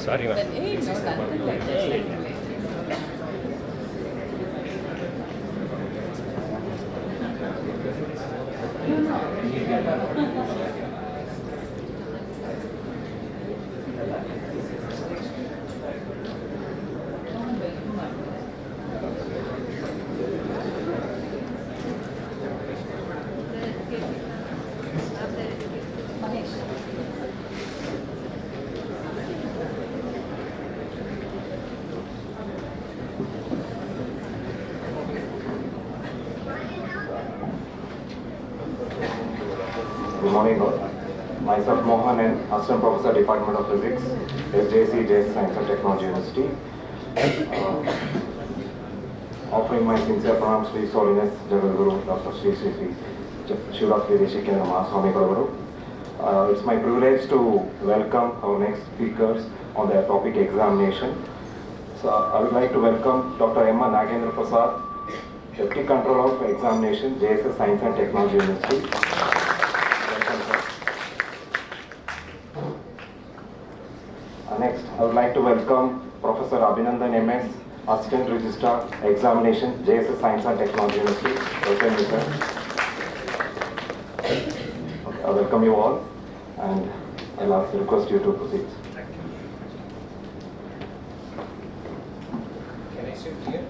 Sorry, ma'am. Good morning all. Myself Mohan and Assistant Professor Department of Physics, SJC, JS Science and Technology University. Offering my sincere pranams to His Holiness Jagadguru Dr. Sri Shivratri Deshikendra Mahaswami Guru. It's my privilege to welcome our next speakers on their topic examination. So I would like to welcome Dr. M. Nagendra Prasad, Deputy Controller of Examination, JSS Science and Technology University. Next, I would like to welcome Professor Abhinandan MS, Assistant Registrar, Examination, JSS Science and Technology University. Welcome, sir. Okay, I welcome you all, and I'll request you to proceed. Thank you. Can I sit here?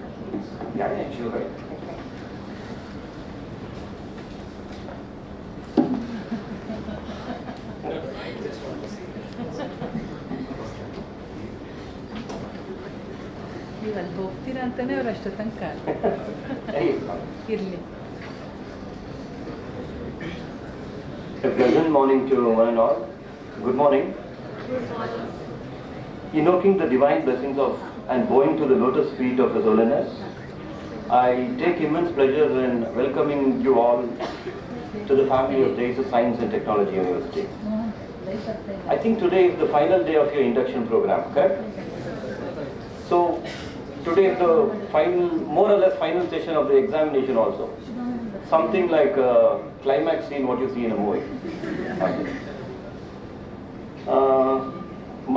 Yeah, sure. ಅಲ್ಲಿ ಹೋಗ್ತೀರಾ ಅಂತಾನೆ ಅವ್ರು ಅಷ್ಟು ತನಕ ಇರಲಿ. A pleasant morning to one and all. Good morning. Invoking the divine blessings of and bowing to the lotus feet of His Holiness, I take immense pleasure in welcoming you all to the family of JSS Science and Technology University. I think today is the final day of your induction program, correct? So today is the final, more or less final session of the examination also. Something like a climax scene what you see in a movie.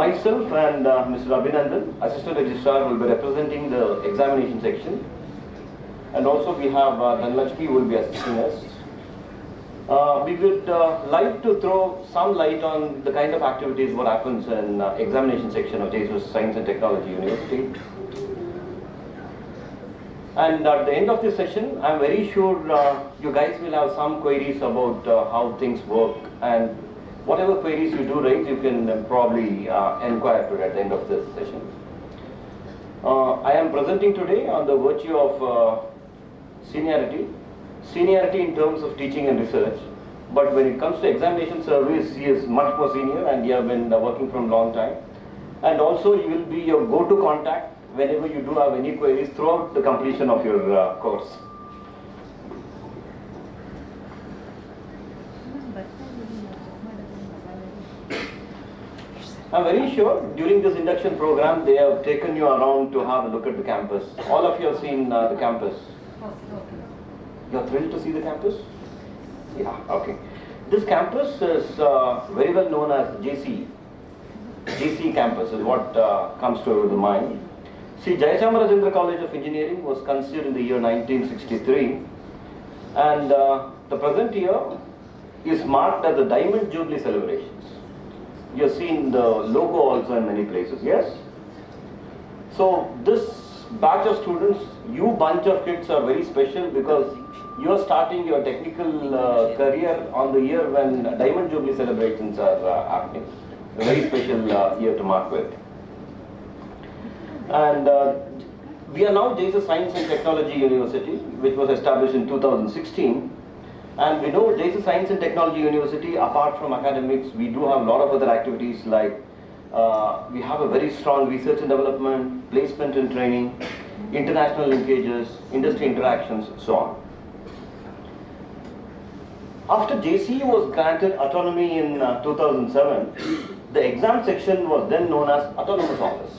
Myself and Mr. Abhinandan, Assistant Registrar, will be representing the examination section. And also we have Dhanlakshmi who will be assisting us. We would like to throw some light on the kind of activities what happens in examination section of JSS Science and Technology University. And at the end of this session, I am very sure you guys will have some queries about how things work, and whatever queries you do raise, you can probably inquire to at the end of this session. I am presenting today on the virtue of seniority in terms of teaching and research, but when it comes to examination service, he is much more senior and he has been working from long time. And also you will be your go-to contact whenever you do have any queries throughout the completion of your course. I'm very sure during this induction program they have taken you around to have a look at the campus. All of you have seen the campus. You are thrilled to see the campus? Yeah, okay. This campus is very well known as JC campus is what comes to the mind. See, Jayachamrajendra College of Engineering was conceived in the year 1963, and the present year is marked as the Diamond Jubilee celebrations. You have seen the logo also in many places, yes? So this batch of students, you bunch of kids are very special because you're starting your technical career on the year when Diamond Jubilee celebrations are happening. A very special year to mark with. And we are now JSS Science and Technology University, which was established in 2016. And we know JSS Science and Technology University, apart from academics, we do have a lot of other activities like we have a very strong research and development, placement and training, international linkages, industry interactions, so on. After JCE was granted autonomy in 2007, the exam section was then known as Autonomous Office.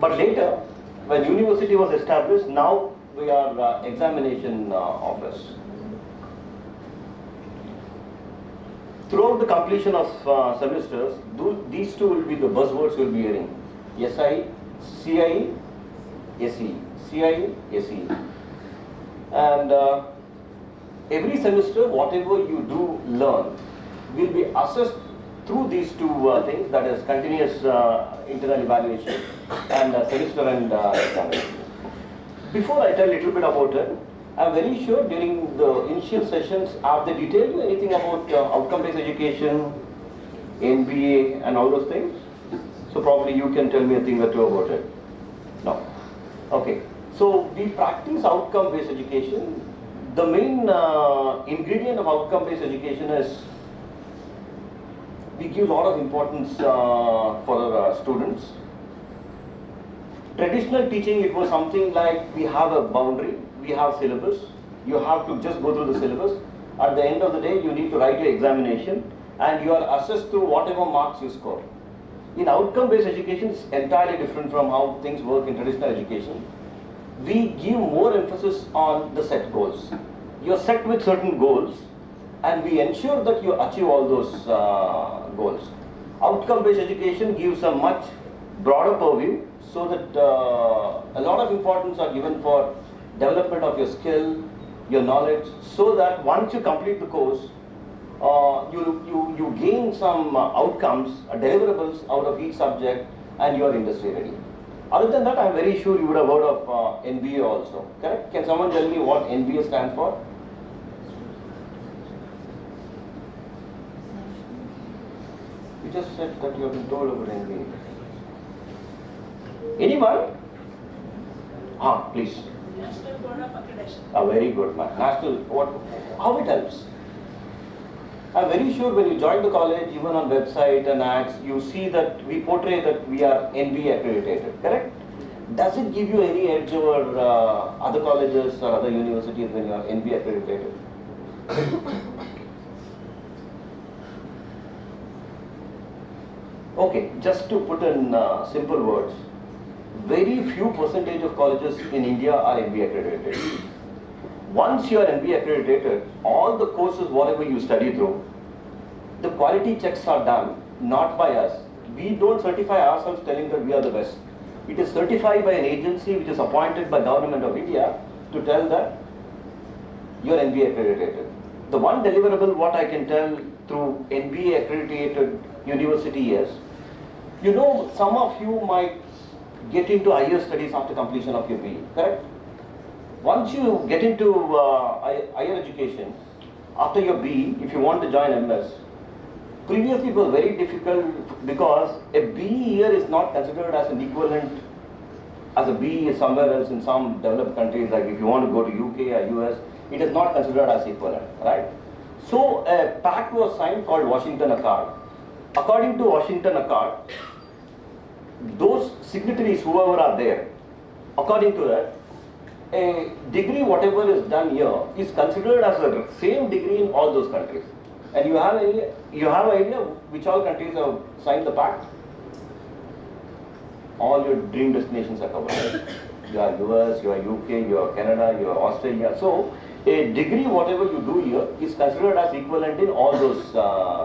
But later, when university was established, now we are examination office. Throughout the completion of semesters, these two will be the buzzwords you'll be hearing. SI, CIE, SE, CIE, SE. And every semester, whatever you do learn will be assessed through these two things, that is continuous internal evaluation and semester and examination. Before I tell a little bit about it, I'm very sure during the initial sessions, have they detailed you anything about outcome-based education, NBA and all those things? So probably you can tell me a thing or two about it. No. Okay. So we practice outcome-based education. The main ingredient of outcome-based education is we give a lot of importance for students. Traditional teaching, it was something like we have a boundary, we have syllabus, you have to just go through the syllabus. At the end of the day, you need to write your examination and you are assessed through whatever marks you score. In outcome-based education, it's entirely different from how things work in traditional education. We give more emphasis on the set goals. You're set with certain goals and we ensure that you achieve all those goals. Outcome-based education gives a much broader purview so that a lot of importance are given for development of your skill, your knowledge, so that once you complete the course, you gain some outcomes, deliverables out of each subject and you are industry ready. Other than that, I'm very sure you would have heard of NBA also, correct? Can someone tell me what NBA stands for? You just said that you have been told about NBA. Anyone? Please. National Board of Accreditation. Very good, man. How it helps? I'm very sure when you join the college, even on website and ads, you see that we portray that we are NBA accredited, correct? Does it give you any edge over other colleges or other universities when you are NBA accredited? Okay, just to put in simple words, very few percentage of colleges in India are MBA accredited. Once you are MBA accredited, all the courses, whatever you study through, the quality checks are done, not by us. We don't certify ourselves telling that we are the best. It is certified by an agency which is appointed by Government of India to tell that you are MBA accredited. The one deliverable what I can tell through MBA accredited university is, you know, some of you might get into higher studies after completion of your BE, correct? Once you get into higher education, after your BE, if you want to join MS, previously it was very difficult because a BE year is not considered as an equivalent as a BE is somewhere else in some developed countries, like if you want to go to UK or US, it is not considered as equivalent, right? So a pact was signed called Washington Accord. According to Washington Accord, those signatories, whoever are there, according to that, a degree whatever is done here is considered as the same degree in all those countries. And you have idea which all countries have signed the pact? All your dream destinations are covered. You are US, you are UK, you are Canada, you are Australia. So a degree whatever you do here is considered as equivalent in all those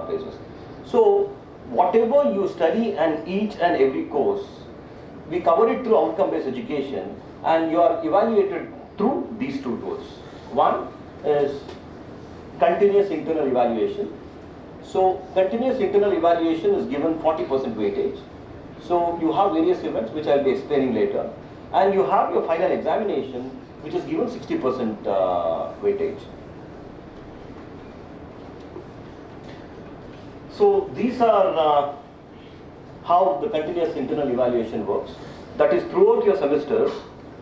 places. So whatever you study and each and every course, we cover it through outcome-based education and you are evaluated through these two tools. One is continuous internal evaluation. So continuous internal evaluation is given 40% weightage. So you have various events which I will be explaining later, and you have your final examination which is given 60% weightage. So these are how the continuous internal evaluation works. That is, throughout your semester,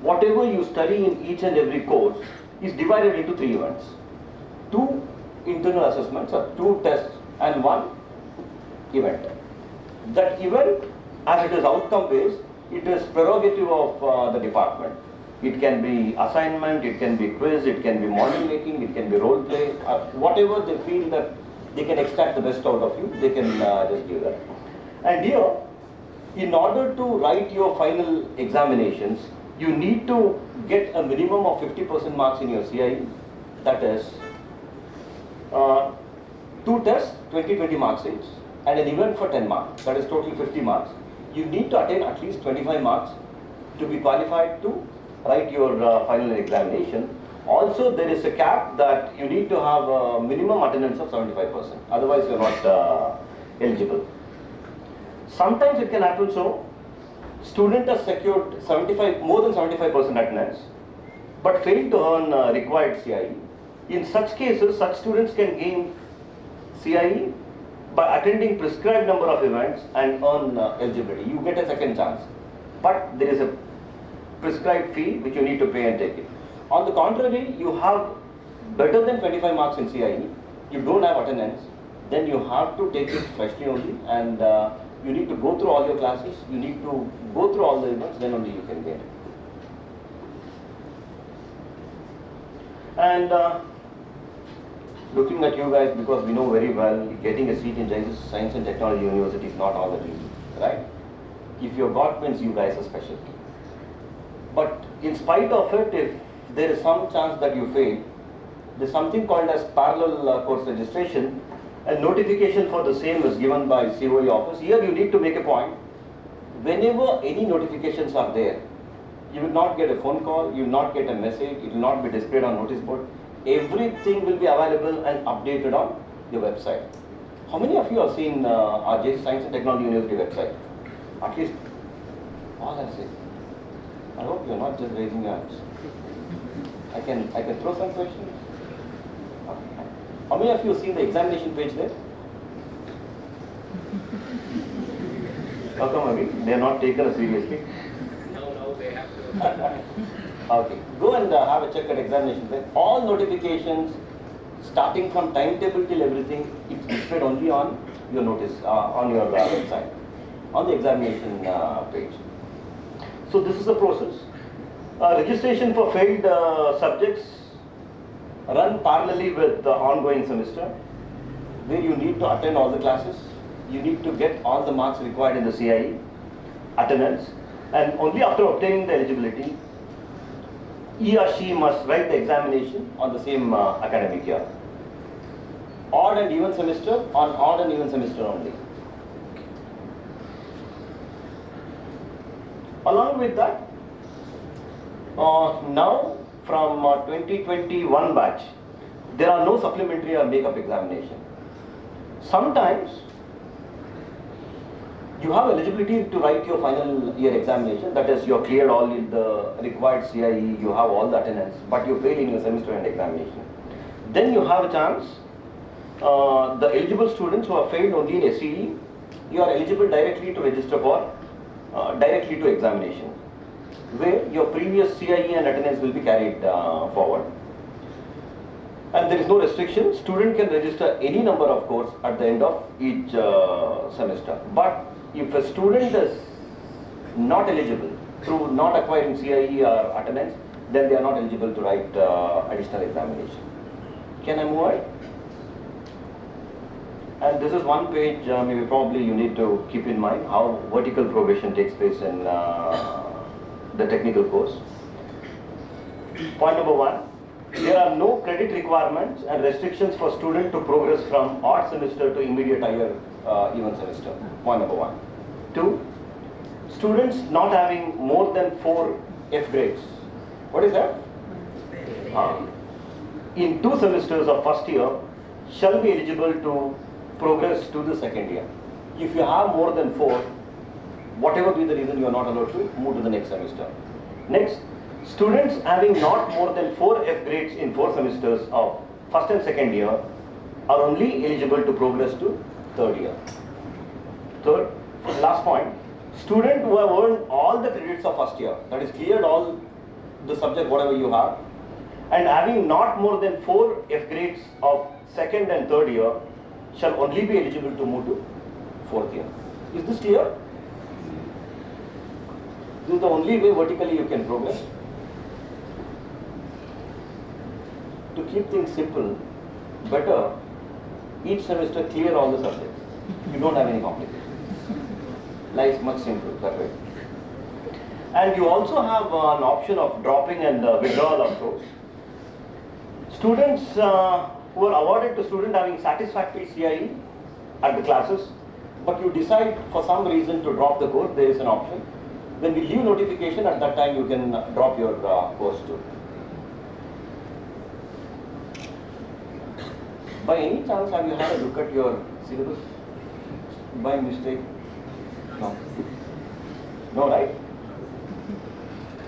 whatever you study in each and every course is divided into 3 events. 2 internal assessments or 2 tests and 1 event. That event, as it is outcome based, it is prerogative of the department. It can be assignment, it can be quiz, it can be model making, it can be role play, whatever they feel that they can extract the best out of you, they can just give that. And here, in order to write your final examinations, you need to get a minimum of 50% marks in your CIE. That is 2 tests, 20 marks each, and an event for 10 marks. That is total 50 marks. You need to attain at least 25 marks to be qualified to write your final examination. Also, there is a cap that you need to have a minimum attendance of 75%. Otherwise, you are not eligible. Sometimes it can happen so, student has secured more than 75% attendance, but failed to earn required CIE. In such cases, such students can gain CIE by attending prescribed number of events and earn eligibility. You get a second chance, but there is a prescribed fee which you need to pay and take it. On the contrary, you have better than 25 marks in CIE, you don't have attendance, then you have to take it freshly only, and you need to go through all your classes, you need to go through all the events, then only you can get it. And looking at you guys, because we know very well, getting a seat in Science and Technology University is not all that easy, right? If you got, means you guys are special. But in spite of it, if there is some chance that you fail, there is something called as parallel course registration. A notification for the same is given by COE office. Here you need to make a point. Whenever any notifications are there, you will not get a phone call, you will not get a message, it will not be displayed on notice board. Everything will be available and updated on your website. How many of you have seen our JC Science and Technology University website? At least all have seen. I hope you are not just raising your hands. I can throw some questions. How many of you have seen the examination page there? How come again? They are not taken seriously. No, they have to. Okay, go and have a check at examination page. All notifications, starting from timetable till everything, it's displayed only on your notice, on your website, on the examination page. So this is the process. Registration for failed subjects run parallelly with the ongoing semester, where you need to attend all the classes, you need to get all the marks required in the CIE, attendance, and only after obtaining the eligibility, he or she must write the examination on the same academic year. Odd and even semester, on odd and even semester only. Along with that, now from 2021 batch, there are no supplementary or make-up examination. Sometimes you have eligibility to write your final year examination, that is, you have cleared all the required CIE, you have all the attendance, but you fail in your semester end examination. Then you have a chance, the eligible students who have failed only in SCE, you are eligible directly to register for directly to examination, where your previous CIE and attendance will be carried forward. And there is no restriction. Student can register any number of courses at the end of each semester. But if a student is not eligible through not acquiring CIE or attendance, then they are not eligible to write additional examination. Can I move on? And this is one page, maybe probably you need to keep in mind how vertical progression takes place in the technical course. Point number 1, there are no credit requirements and restrictions for students to progress from odd semester to immediate higher even semester. Point number 1. 2, students not having more than 4 F grades. What is that? In 2 semesters of first year shall be eligible to progress to the second year. If you have more than 4, whatever be the reason, you are not allowed to move to the next semester. Next, Students having not more than 4 F grades in 4 semesters of first and second year are only eligible to progress to third year. Third, last point, student who have earned all the credits of first year, that is cleared all the subject whatever you have, and having not more than 4 F grades of second and third year shall only be eligible to move to fourth year. Is this clear? This is the only way vertically you can progress. To keep things simple, better each semester clear all the subjects. You don't have any complications. Life is much simpler that way. And you also have an option of dropping and withdrawal of those. Students who are awarded to student having satisfactory CIE at the classes, but you decide for some reason to drop the course, there is an option. When we leave notification, at that time you can drop your course too. By any chance, have you had a look at your syllabus? By mistake? No. No, right?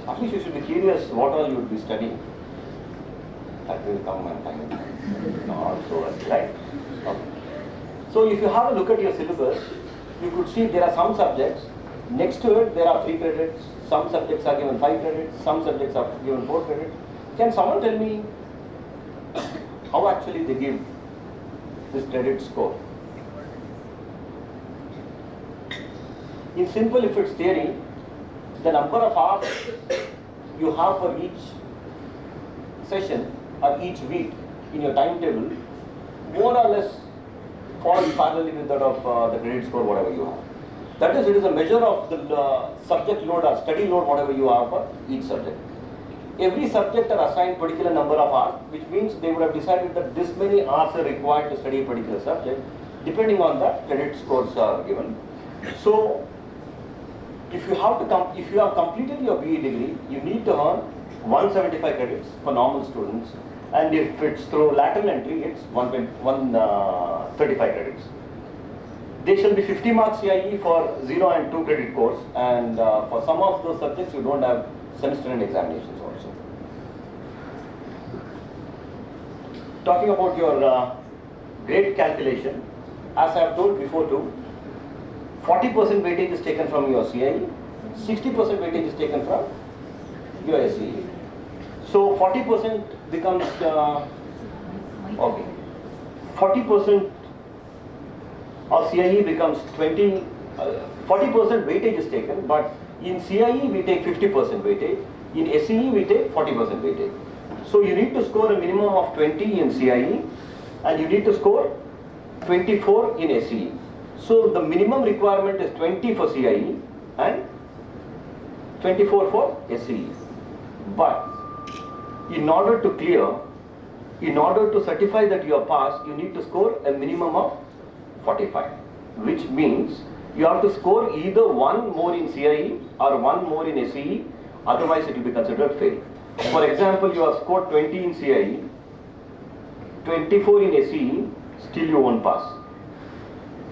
At least you should be curious what all you would be studying. That will come and time. No, so right? Okay. So if you have a look at your syllabus, you could see there are some subjects. Next to it, there are 3 credits. Some subjects are given 5 credits. Some subjects are given 4 credits. Can someone tell me how actually they give this credit score? In simple, if it's theory, the number of hours you have for each session or each week in your timetable more or less falls parallelly with that of the credit score, whatever you have. That is, it is a measure of the subject load or study load, whatever you have for each subject. Every subject are assigned particular number of hours, which means they would have decided that this many hours are required to study a particular subject. Depending on that, credit scores are given. So, if you have completed your BE degree, you need to earn 175 credits for normal students, and if it's through lateral entry, it's 135 credits. There shall be 50 marks CIE for 0 and 2 credit course, and for some of those subjects you don't have semester end examinations also. Talking about your grade calculation, as I have told before too, 40% weightage is taken from your CIE, 60% weightage is taken from your SCE. So 40% becomes, okay, 40% of CIE becomes 40% weightage is taken, but in CIE we take 50% weightage, in SCE we take 40% weightage. So you need to score a minimum of 20 in CIE and you need to score 24 in SCE. So the minimum requirement is 20 for CIE and 24 for SCE. But in order to clear, in order to certify that you are passed, you need to score a minimum of 45, which means you have to score either 1 more in CIE or 1 more in SCE, otherwise it will be considered fail. For example, you have scored 20 in CIE, 24 in SCE, still you won't pass.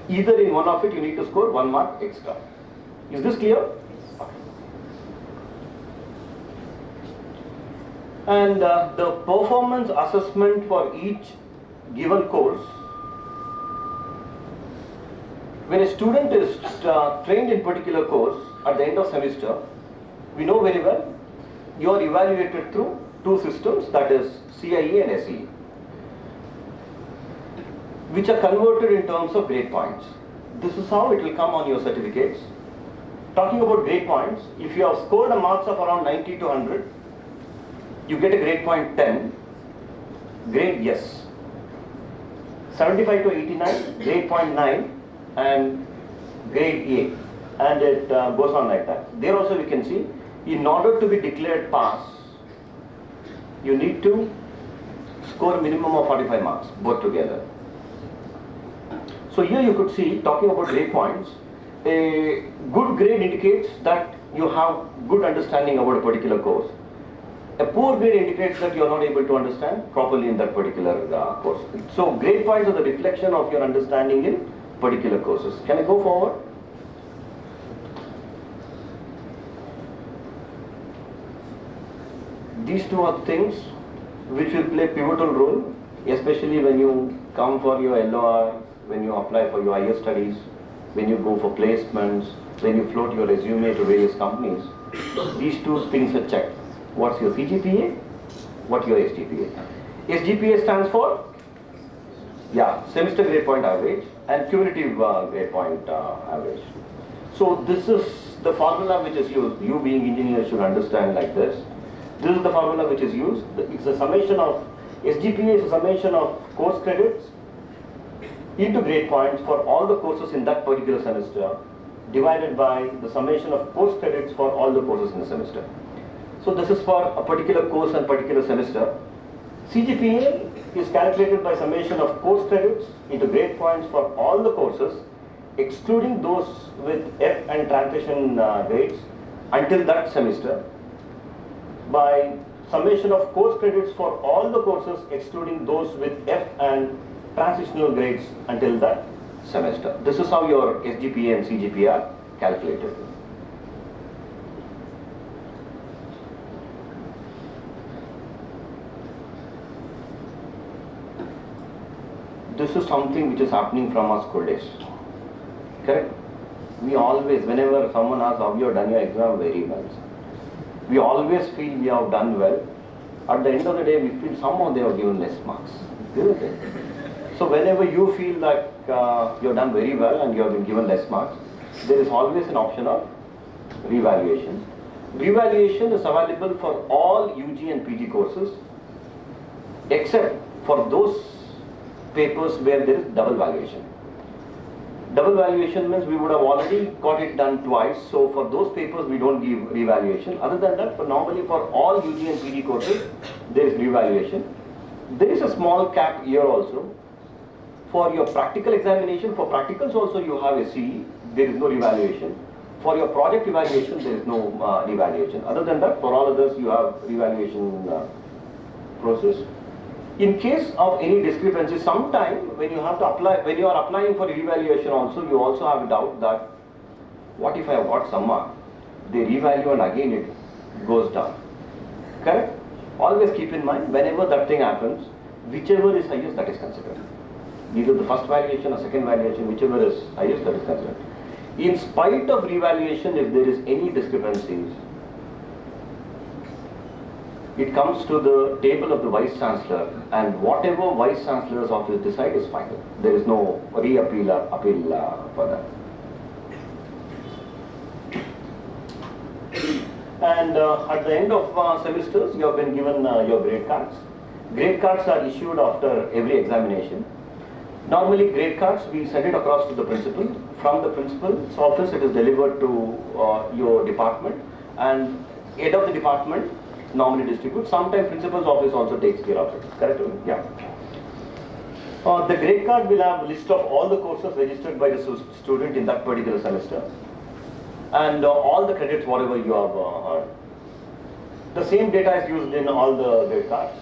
Either in one of it you need to score 1 mark extra. Is this clear? Okay. And the performance assessment for each given course, when a student is trained in particular course at the end of semester, we know very well you are evaluated through 2 systems, that is CIE and SCE, which are converted in terms of grade points. This is how it will come on your certificates. Talking about grade points, if you have scored a marks of around 90 to 100, you get a grade point 10, grade yes. 75 to 89, grade point 9, and grade A. And it goes on like that. There also we can see, in order to be declared pass, you need to score a minimum of 45 marks, both together. So here you could see, talking about grade points, a good grade indicates that you have good understanding about a particular course. A poor grade indicates that you are not able to understand properly in that particular course. So grade points are the reflection of your understanding in particular courses. Can I go forward? These two are things which will play pivotal role, especially when you come for your LOI, when you apply for your higher studies, when you go for placements, when you float your resume to various companies. These two things are checked. What's your CGPA? What your SGPA? SGPA stands for semester grade point average and cumulative grade point average. So this is the formula which is used. You being engineers should understand like this. This is the formula which is used. It's a summation of, SGPA is a summation of course credits into grade points for all the courses in that particular semester, divided by the summation of course credits for all the courses in the semester. So this is for a particular course and particular semester. CGPA is calculated by summation of course credits into grade points for all the courses, excluding those with F and transition grades until that semester, by summation of course credits for all the courses, excluding those with F and transitional grades until that semester. This is how your SGPA and CGPA are calculated. This is something which is happening from our school days. Correct? We always, whenever someone asks how you have done your exam, very well, we always feel we have done well. At the end of the day, we feel somehow they have given less marks. Isn't it? So whenever you feel that you have done very well and you have been given less marks, there is always an option of revaluation. Revaluation is available for all UG and PG courses, except for those papers where there is double valuation. Double valuation means we would have already got it done twice, so for those papers we don't give revaluation. Other than that, normally for all UG and PG courses, there is revaluation. There is a small cap here also. For your practical examination, for practicals also you have a CE, there is no revaluation. For your project evaluation, there is no revaluation. Other than that, for all others you have revaluation process. In case of any discrepancy, sometime when you have to apply, when you are applying for revaluation also, you also have a doubt that what if I have got some mark? They revalue and again it goes down. Correct? Always keep in mind, whenever that thing happens, whichever is highest, that is considered. Either the first valuation or second valuation, whichever is highest, that is considered. In spite of revaluation, if there is any discrepancies, it comes to the table of the Vice Chancellor, and whatever Vice Chancellor's office decides is final. There is no re-appeal or appeal for that. And at the end of semesters, you have been given your grade cards. Grade cards are issued after every examination. Normally, grade cards, we send it across to the principal. From the principal's office, it is delivered to your department, and head of the department normally distribute. Sometimes principal's office also takes care of it. Correct? Yeah. The grade card will have a list of all the courses registered by the student in that particular semester, and all the credits whatever you have earned. The same data is used in all the grade cards.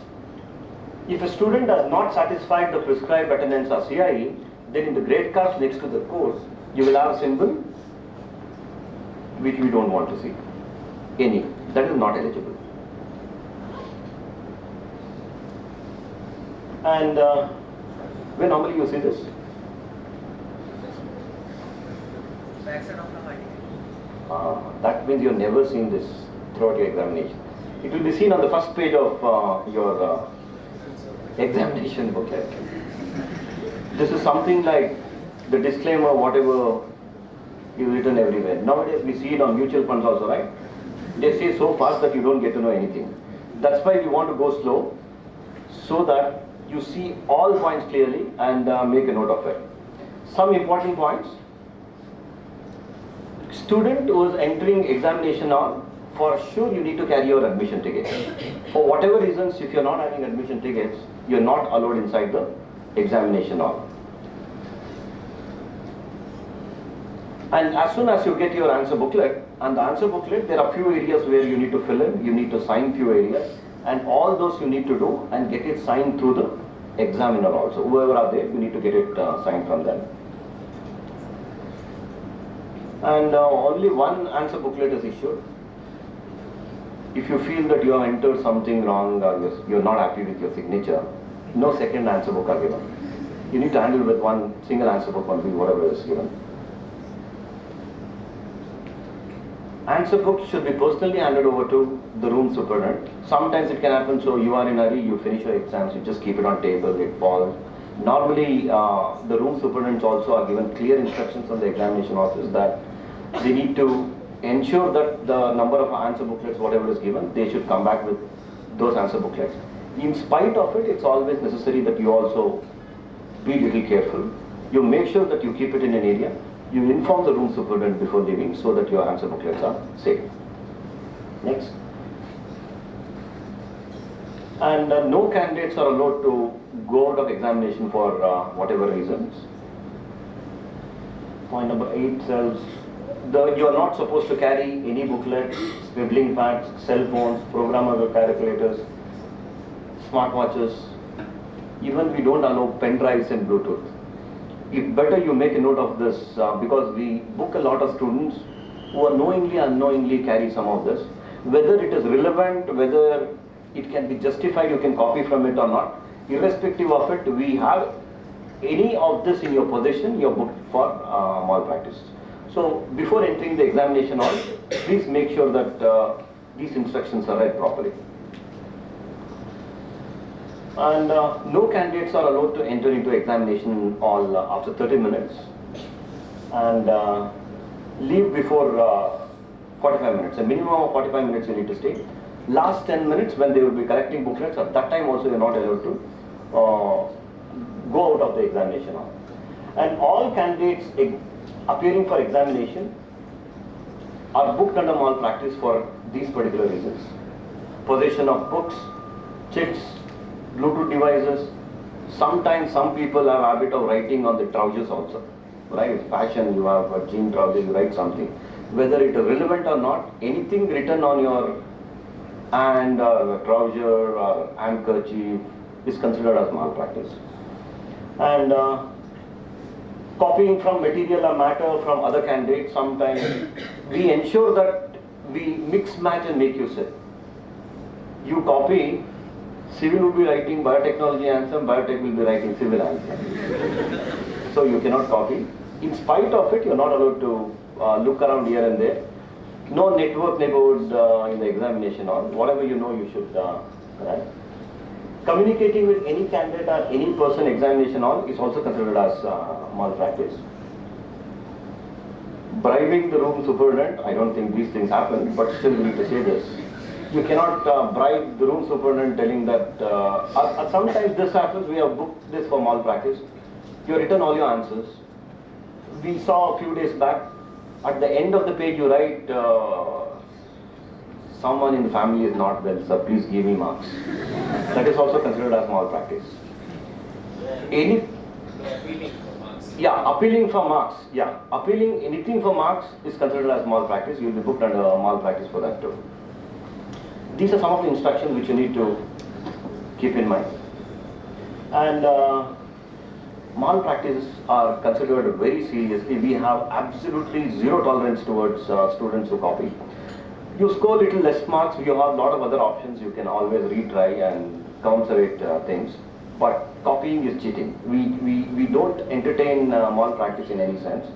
If a student does not satisfy the prescribed attendance or CIE, then in the grade cards next to the course, you will have a symbol which we don't want to see. Any. That is not eligible. And when normally you see this? Backside of the high. That means you have never seen this throughout your examination. It will be seen on the first page of your examination booklet. This is something like the disclaimer, whatever is written everywhere. Nowadays we see it on mutual funds also, right? They say so fast that you don't get to know anything. That's why we want to go slow, so that you see all points clearly and make a note of it. Some important points. Student who is entering examination hall, for sure you need to carry your admission tickets. For whatever reasons, if you are not having admission tickets, you are not allowed inside the examination hall. And as soon as you get your answer booklet, and the answer booklet, there are few areas where you need to fill in, you need to sign few areas, and all those you need to do and get it signed through the examiner also. Whoever are there, you need to get it signed from them. And only one answer booklet is issued. if you feel that you have entered something wrong or you're not happy with your signature, no second answer book are given. You need to handle with one single answer book only, whatever is given. Answer books should be personally handed over to the room superintendent. Sometimes it can happen, so you are in a hurry, you finish your exams, you just keep it on table, it falls. Normally, the room superintendents also are given clear instructions from the examination office that they need to ensure that the number of answer booklets, whatever is given, they should come back with those answer booklets. In spite of it, it's always necessary that you also be little careful. You make sure that you keep it in an area. You inform the room superintendent before leaving so that your answer booklets are safe. Next. And no candidates are allowed to go out of examination for whatever reasons. Point number 8 says you are not supposed to carry any booklets, scribbling pads, cell phones, programmable calculators, smartwatches. Even we don't allow pen drives and Bluetooth. If better you make a note of this because we book a lot of students who are knowingly or unknowingly carry some of this. Whether it is relevant, whether it can be justified, you can copy from it or not. Irrespective of it, we have any of this in your possession, you're booked for malpractice. So before entering the examination hall, please make sure that these instructions are read properly. And no candidates are allowed to enter into examination hall after 30 minutes and leave before 45 minutes. A minimum of 45 minutes you need to stay. Last 10 minutes when they will be collecting booklets, at that time also you are not allowed to go out of the examination hall. And all candidates appearing for examination are booked under malpractice for these particular reasons. Possession of books, chits, Bluetooth devices. Sometimes some people have a habit of writing on the trousers also. Right? It's fashion, you have a jean trouser, you write something. Whether it is relevant or not, anything written on your hand or trouser or handkerchief is considered as malpractice. And copying from material or matter from other candidates, sometimes we ensure that we mix, match and make use it. You copy, civil will be writing biotechnology answer, biotech will be writing civil answer. So you cannot copy. In spite of it, you are not allowed to look around here and there. No network neighborhood in the examination hall. Whatever you know, you should write. Communicating with any candidate or any person examination hall is also considered as malpractice. Bribing the room superintendent, I don't think these things happen, but still we need to say this. You cannot bribe the room superintendent telling that, sometimes this happens, we have booked this for malpractice. You have written all your answers. We saw a few days back, at the end of the page you write, someone in the family is not well, so please give me marks. That is also considered as malpractice. Appealing for marks. Yeah, appealing anything for marks is considered as malpractice. You will be booked under malpractice for that too. These are some of the instructions which you need to keep in mind. And malpractice are considered very seriously. We have absolutely zero tolerance towards students who copy. You score little less marks, you have a lot of other options. You can always retry and compensate things. But copying is cheating. We don't entertain malpractice in any sense.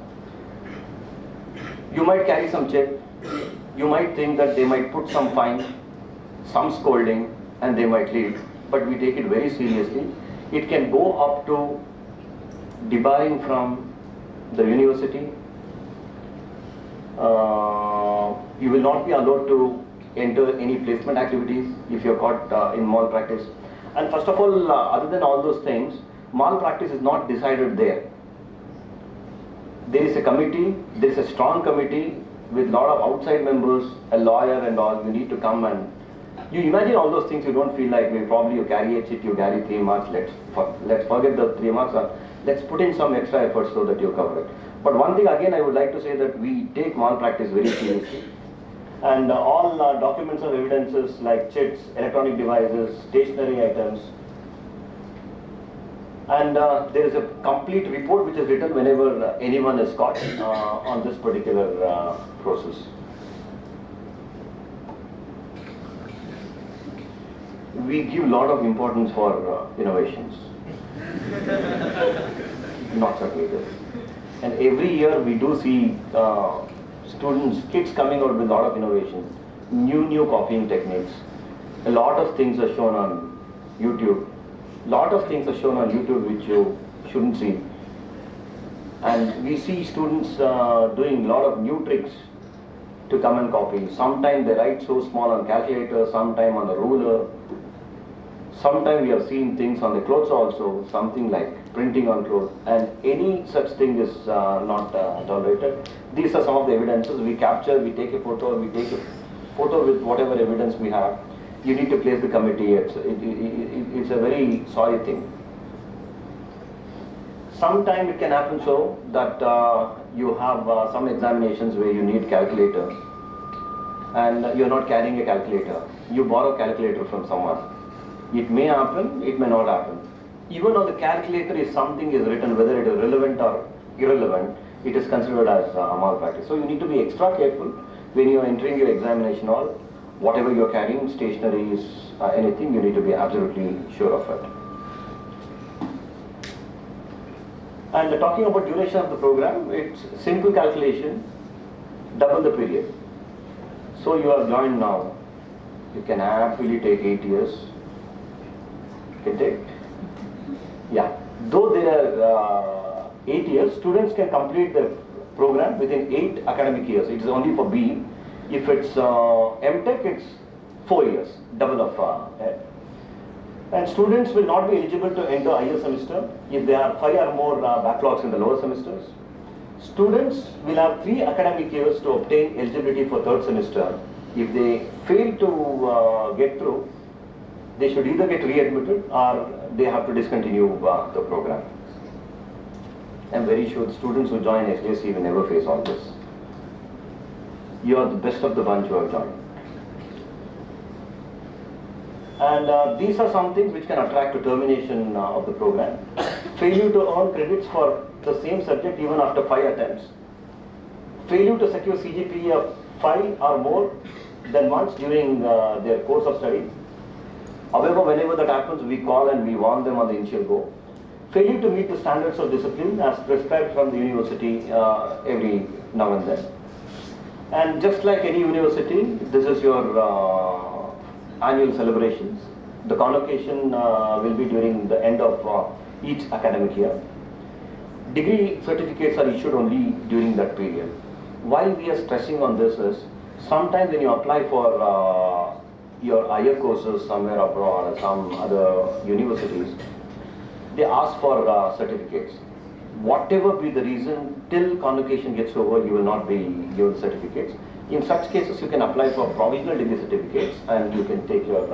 You might carry some check. You might think that they might put some fine, some scolding, and they might leave. But we take it very seriously. It can go up to debarring from the university. You will not be allowed to enter any placement activities if you are caught in malpractice. And first of all, other than all those things, malpractice is not decided there. There is a committee, there is a strong committee with a lot of outside members, a lawyer and all. You need to come and you imagine all those things. You don't feel like probably you carry a chit, you carry 3 marks. Let's forget the 3 marks. Let's put in some extra effort so that you cover it. But one thing again I would like to say that we take malpractice very seriously. And all documents of evidences like chits, electronic devices, stationery items. And there is a complete report which is written whenever anyone is caught on this particular process. we give a lot of importance for innovations. Not certainly this. And every year we do see kids coming out with a lot of innovations, new copying techniques. A lot of things are shown on YouTube. Lot of things are shown on YouTube which you shouldn't see. And we see students doing a lot of new tricks to come and copy. Sometimes they write so small on calculator, sometimes on the ruler. Sometimes we have seen things on the clothes also, something like printing on clothes, and any such thing is not tolerated. These are some of the evidences we capture. We take a photo with whatever evidence we have. You need to place the committee. It's a very sorry thing. Sometimes it can happen so that you have some examinations where you need calculator and you're not carrying a calculator. You borrow a calculator from someone. It may happen, it may not happen. Even on the calculator, if something is written, whether it is relevant or irrelevant, it is considered as malpractice. So you need to be extra careful when you are entering your examination hall. Whatever you are carrying, stationaries, anything, you need to be absolutely sure of it. And talking about duration of the program, it's simple calculation, double the period. So you are joined now. You can happily take 8 years. You can take, yeah. Though there are 8 years, students can complete the program within 8 academic years. It is only for B. If it's M.Tech, it's 4 years, double of and students will not be eligible to enter higher semester if there are 5 or more backlogs in the lower semesters. Students will have 3 academic years to obtain eligibility for 3rd semester. If they fail to get through, they should either get readmitted or they have to discontinue the program. I'm very sure the students who join SJC will never face all this. You are the best of the bunch who have joined. And these are some things which can attract to termination of the program. Failure to earn credits for the same subject even after 5 attempts. Failure to secure CGPA of 5 or more than once during their course of study. However, whenever that happens, we call and we warn them on the initial go. Failure to meet the standards of discipline as prescribed from the university every now and then. And just like any university, this is your annual celebrations. The convocation will be during the end of each academic year. Degree certificates are issued only during that period. Why we are stressing on this is, sometimes when you apply for your higher courses somewhere abroad or some other universities, they ask for certificates. Whatever be the reason, till convocation gets over, you will not be given certificates. In such cases, you can apply for provisional degree certificates and you can take your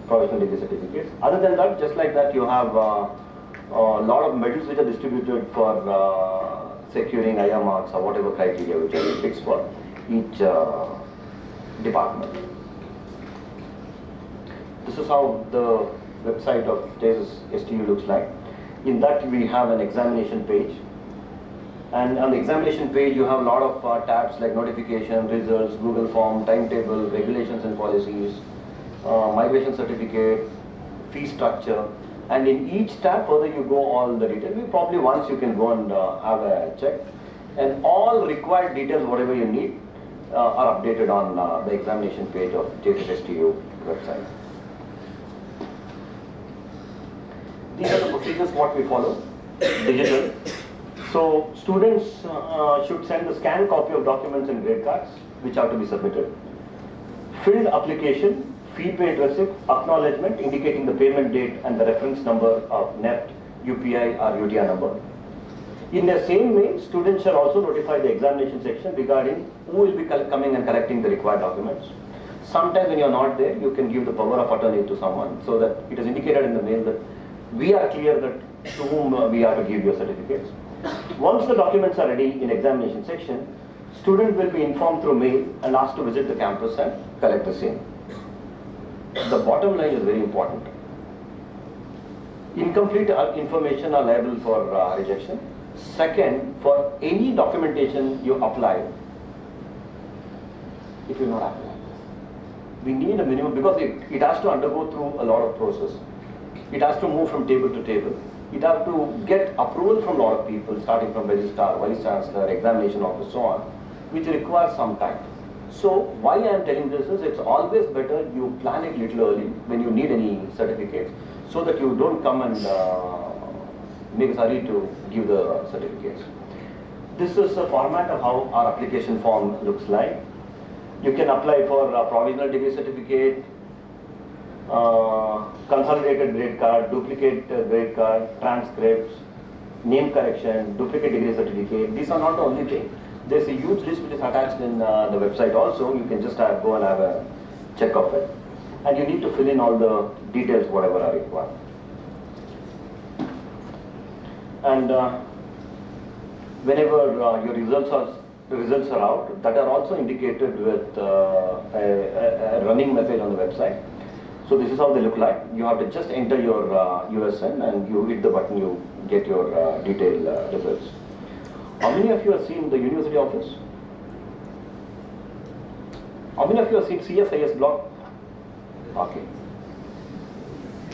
provisional degree certificates. Other than that, just like that, you have a lot of medals which are distributed for securing higher marks or whatever criteria which are fixed for each department. This is how the website of STU looks like. In that we have an examination page. And on the examination page you have a lot of tabs like notification, results, Google form, timetable, regulations and policies, migration certificate, fee structure. And in each tab further you go all the details. Probably once you can go and have a check. And all required details, whatever you need, are updated on the examination page of STU website. These are the procedures what we follow, digital. So students should send a scanned copy of documents and grade cards which have to be submitted. Filled application, fee paid receipt, acknowledgement indicating the payment date and the reference number of NEFT, UPI or UTR number. In the same way, students shall also notify the examination section regarding who will be coming and collecting the required documents. Sometimes when you are not there, you can give the power of attorney to someone so that it is indicated in the mail that we are clear that to whom we are to give your certificates. Once the documents are ready in examination section, student will be informed through mail and asked to visit the campus and collect the same. The bottom line is very important. Incomplete information are liable for rejection. Second, for any documentation you apply, it will not apply. We need a minimum because it has to undergo through a lot of process. It has to move from table to table. It has to get approval from a lot of people, starting from registrar, vice chancellor, examination officer, so on, which requires some time. So why I am telling this is it's always better you plan it little early when you need any certificates, so that you don't come and make a hurry to give the certificates. This is a format of how our application form looks like. You can apply for a provisional degree certificate, consolidated grade card, duplicate grade card, transcripts, name correction, duplicate degree certificate. These are not the only thing. There's a huge list which is attached in the website also. You can just go and have a check of it. And you need to fill in all the details, whatever are required. And whenever your results are out, that are also indicated with a running message on the website. So this is how they look like. You have to just enter your USN and you hit the button, you get your detailed results. How many of you have seen the university office? How many of you have seen CSIS block? Okay.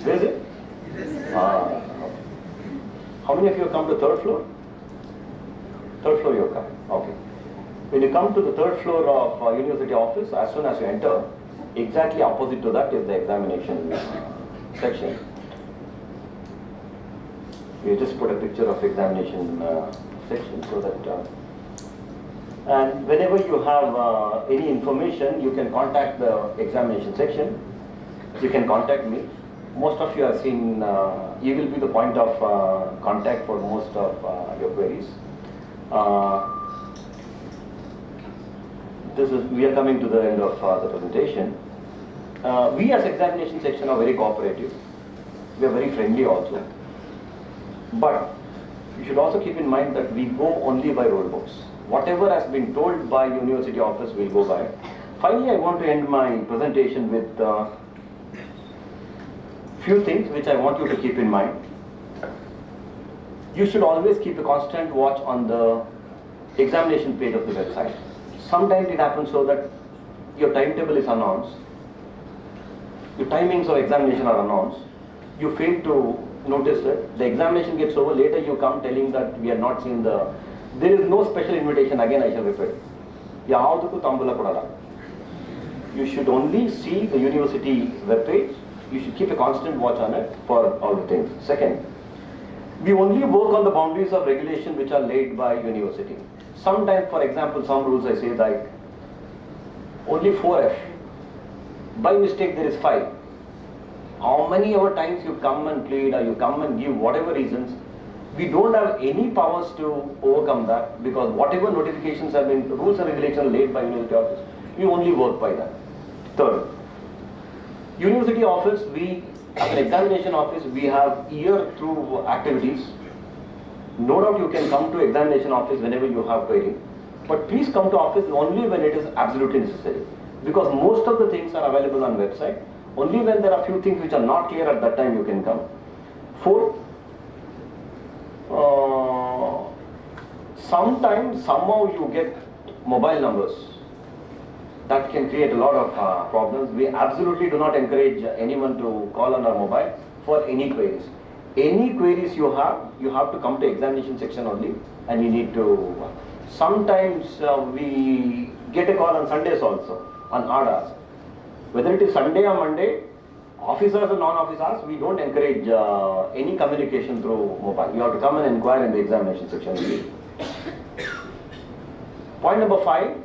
Where is it? Okay. How many of you have come to third floor? Third floor you have come. Okay. When you come to the third floor of university office, as soon as you enter, exactly opposite to that is the examination section. You just put a picture of examination section so that and whenever you have any information, you can contact the examination section. You can contact me. Most of you have seen, you will be the point of contact for most of your queries. We are coming to the end of the presentation. We as examination section are very cooperative. We are very friendly also. But you should also keep in mind that we go only by roll books. Whatever has been told by university office, we'll go by. Finally, I want to end my presentation with few things which I want you to keep in mind. You should always keep a constant watch on the examination page of the website. Sometimes it happens so that your timetable is announced, your timings of examination are announced, you fail to notice it, the examination gets over, later you come telling that we have not seen there is no special invitation, again I shall repeat. You should only see the university webpage, you should keep a constant watch on it for all the things. Second, we only work on the boundaries of regulation which are laid by university. Sometimes, for example, some rules I say like only 4F. By mistake there is 5. How many ever times you come and plead or you come and give whatever reasons, we don't have any powers to overcome that, because whatever notifications have been, rules and regulations laid by university office, we only work by that. Third, university office, we as an examination office, we have year-through activities. No doubt you can come to examination office whenever you have query, but please come to office only when it is absolutely necessary, because most of the things are available on website. Only when there are few things which are not clear at that time you can come. Fourth, sometimes somehow you get mobile numbers. That can create a lot of problems. We absolutely do not encourage anyone to call on our mobile for any queries. Any queries you have to come to examination section only, and you need to. Sometimes we get a call on Sundays also, on odd hours. Whether it is Sunday or Monday, officers or non-office hours, we don't encourage any communication through mobile. You have to come and inquire in the examination section. Point number 5,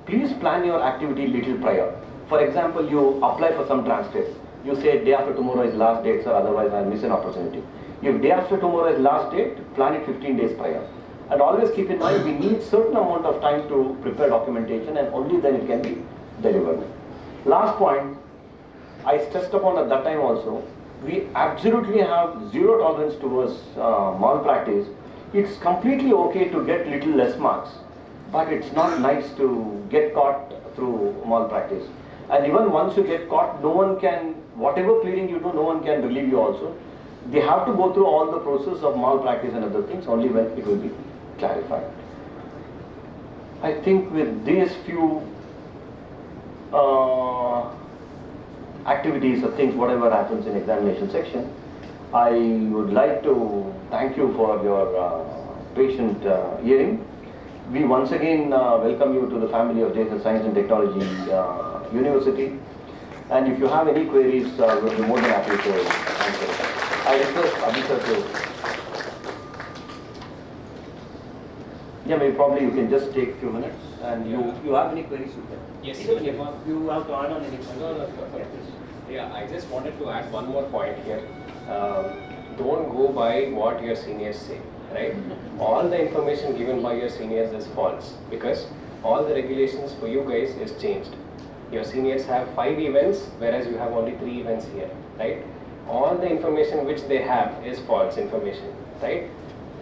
please plan your activity little prior. For example, you apply for some transcript. You say day after tomorrow is last date, sir, otherwise I'll miss an opportunity. If day after tomorrow is last date, plan it 15 days prior. And always keep in mind, we need certain amount of time to prepare documentation, and only then it can be delivered. Last point, I stressed upon at that time also, we absolutely have zero tolerance towards malpractice. It's completely okay to get little less marks, but it's not nice to get caught through malpractice. And even once you get caught, no one can, whatever pleading you do, no one can relieve you also. They have to go through all the process of malpractice and other things only when it will be clarified. I think with these few activities or things, whatever happens in examination section, I would like to thank you for your patient hearing. We once again welcome you to the family of JSS Science and Technology University. And if you have any queries, we'll be more than happy to answer. I request Abhisar to. Yeah, maybe probably you can just take a few minutes. And you have any queries? Yes. Even if you have to add on anything. No, yeah, I just wanted to add one more point here. Don't go by what your seniors say, right? All the information given by your seniors is false because all the regulations for you guys is changed. Your seniors have 5 events, whereas you have only 3 events here, right? All the information which they have is false information, right?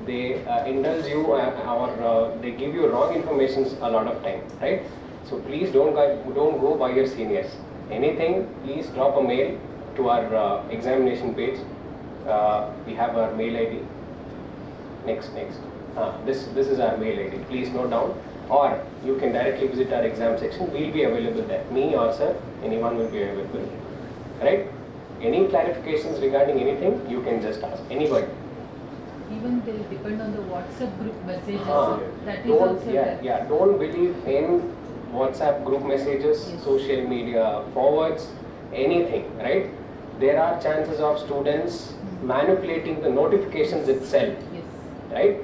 They indulge you or they give you wrong information a lot of time, right? So please don't go by your seniors. Anything, please drop a mail to our examination page. We have our mail ID. Next. This is our mail ID. Please note down. Or you can directly visit our exam section. We'll be available there. Me or sir, anyone will be available. Right? Any clarifications regarding anything, you can just ask. Anybody. Even they depend on the WhatsApp group messages. That is Don't, also there. yeah, don't believe in WhatsApp group messages, Yes. social media forwards, anything, right? There are chances of students manipulating the notifications itself, Yes. right?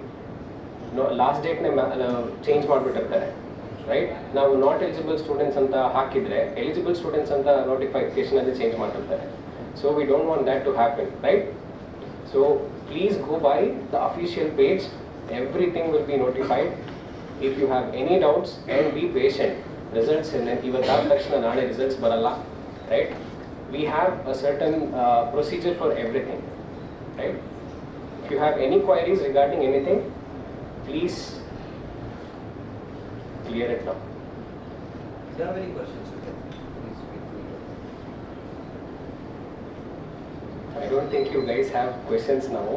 No, last date change ಮಾಡ್ಬಿಟ್ಟಿರ್ತಾರೆ, right? ನಾವು not eligible students ಅಂತ ಹಾಕಿದ್ರೆ eligible students ಅಂತ notification ಅಲ್ಲಿ change ಮಾಡ್ತಿರ್ತಾರೆ. So we don't want that to happen, right? So please go by the official page. Everything will be notified. If you have any doubts, and be patient. Results ಇವತ್ತಾದ ತಕ್ಷಣ ನಾಳೆ results ಬರಲ್ಲ, right? We have a certain procedure for everything, right? If you have any queries regarding anything, please clear it now. If you have any questions, you can please feel free to. I don't think you guys have questions now.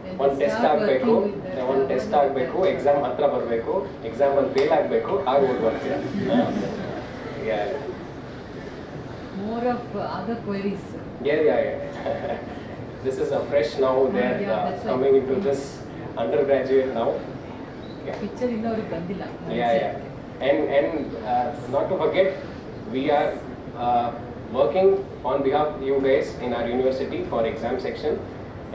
And ಒಂದು test start ಆಗಬೇಕು, working with that. ಒಂದು test ಆಗಬೇಕು, exam ಹತ್ರ ಬರಬೇಕು, ಎಕ್ಸಾಮಲ್ಲಿ fail ಆಗಬೇಕು, ಆಗ ಓದ್ ಬರ್ತೀರಾ. More of other queries. Yeah. This is a fresh now. They're Yeah, that's right. coming into this undergraduate now. Picture ಇನ್ನವರಿಗೆ ಬಂದಿಲ್ಲ. Yeah. And not to forget, we are working on behalf of you guys in our university for exam section,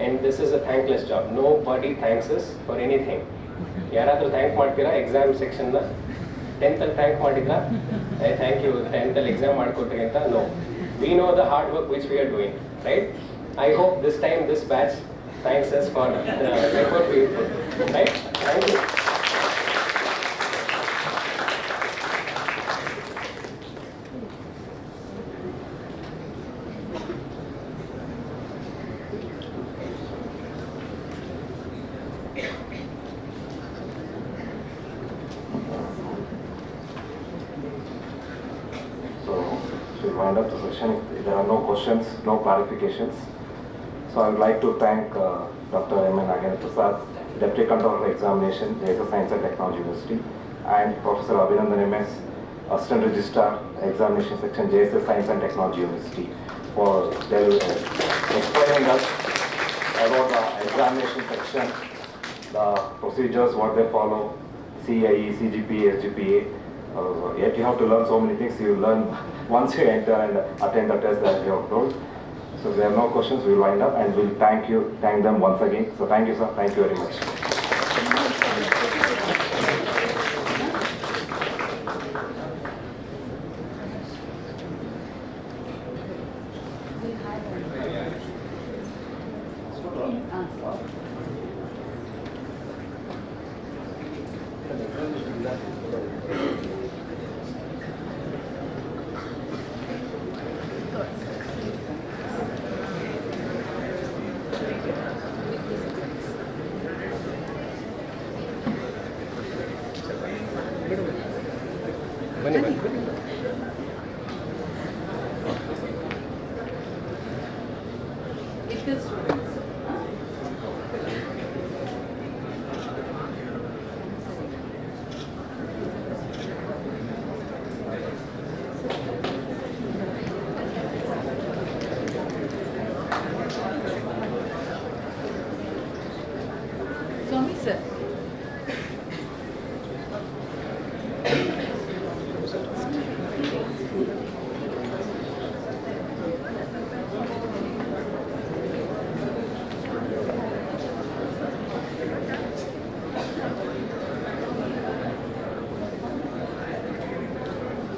and this is a thankless job. Nobody thanks us for anything. ಯಾರಾದರೂ thank ಮಾಡ್ತೀರಾ exam ಸೆಕ್ಷನ್ನ? 10th ಅಲ್ಲಿ thank ಮಾಡಿದ್ರಾ? Thank you 10th ಅಲ್ಲಿ exam ಮಾಡಿಕೊಟ್ರಿ ಅಂತ? No. We know the hard work which we are doing, right? I hope this time this batch thanks us for the effort we put, right? Thank you. So, we'll wind up the session. If there are no questions, no clarifications. So, I would like to thank Dr. M.N. Nagendra Prasad, Deputy Controller of Examination, JSS Science and Technology University, and Professor Abhinandan M.S., Assistant Registrar, Examination Section, JSS Science and Technology University, for explaining us about the examination section, the procedures, what they follow, CIE, CGPA, SGPA. Yet you have to learn so many things. You learn once you enter and attend the test that you have told. So if there are no questions, we'll wind up and we'll thank them once again. So thank you, sir. Thank you very much. ಬನ್ನಿ.